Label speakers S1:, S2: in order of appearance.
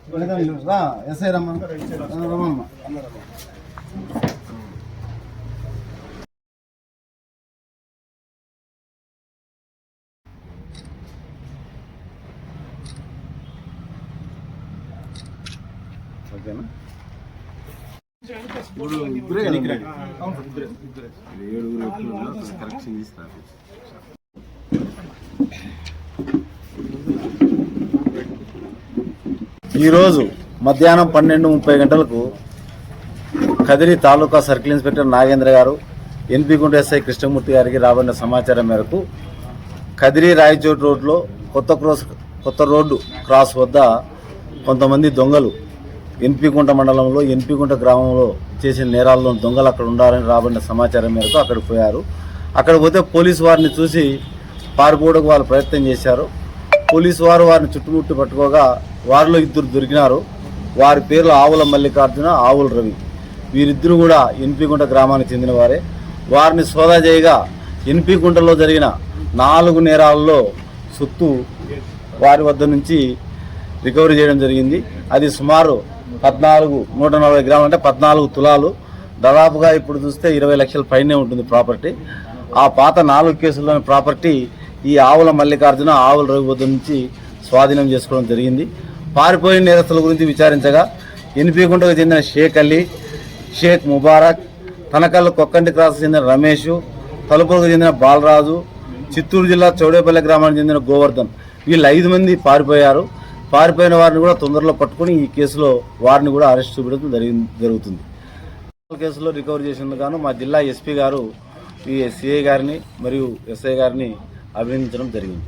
S1: SI రమ్మమ్మ. ఓకేనా? ఇప్పుడు correction చేస్తారు. ఈరోజు మధ్యాహ్నం 12:30 గంటలకు కదిరి తాలూకా సర్కిల్ ఇన్స్పెక్టర్ నాగేంద్ర గారు ఎన్పిగుంట ఎస్ఐ కృష్ణమూర్తి గారికి రాబడిన సమాచారం మేరకు కదిరి రాయచోటి రోడ్లో కొత్త రోడ్డు క్రాస్ వద్ద కొంతమంది దొంగలు ఎన్పిగుంట మండలంలో ఎన్పిగుంట గ్రామంలో చేసిన నేరాల్లో దొంగలు అక్కడ ఉండాలని రాబడిన సమాచారం మేరకు అక్కడికి పోయారు. అక్కడ పోతే పోలీసు వారిని చూసి పారిపోవడానికి వాళ్ళు ప్రయత్నం చేశారు. పోలీసు వారు వారిని చుట్టుముట్టి పట్టుకోగా వారిలో 2 దొరికినారు. వారి పేర్లు ఆవుల మల్లికార్జున, ఆవుల రవి. వీరిద్దరూ కూడా ఎన్పిగుంట గ్రామానికి చెందిన వారే. వారిని సోదా చేయగా ఎన్పిగుంటలో జరిగిన 4 నేరాల్లో సొత్తు వారి వద్ద నుంచి రికవరీ చేయడం జరిగింది. అది సుమారు 140 గ్రాములు, అంటే 14 తులాలు. దాదాపుగా ఇప్పుడు చూస్తే 20 లక్షల పైనే ఉంటుంది ప్రాపర్టీ. ఆ పాత 4 కేసుల్లోని ప్రాపర్టీ ఈ ఆవుల మల్లికార్జున, ఆవుల రవి వద్ద నుంచి స్వాధీనం చేసుకోవడం జరిగింది. పారిపోయిన నేరస్తుల గురించి విచారించగా ఎన్పిగుంటకు చెందిన షేక్ అలీ, షేక్ ముబారక్, తనకల్లు కొక్కంటి క్రాస్ చెందిన రమేష్, తలుపులకు చెందిన బాలరాజు, చిత్తూరు జిల్లా చౌడేపల్లి గ్రామానికి చెందిన గోవర్ధన్, వీళ్ళు 5 మంది పారిపోయారు. పారిపోయిన వారిని కూడా తొందరలో పట్టుకుని ఈ కేసులో వారిని కూడా అరెస్ట్ చూపించడం జరుగుతుంది. కేసులో రికవరీ చేసేందుకు గాను మా జిల్లా ఎస్పీ గారు ఈ సిఐ గారిని మరియు ఎస్ఐ గారిని అభినందించడం జరిగింది.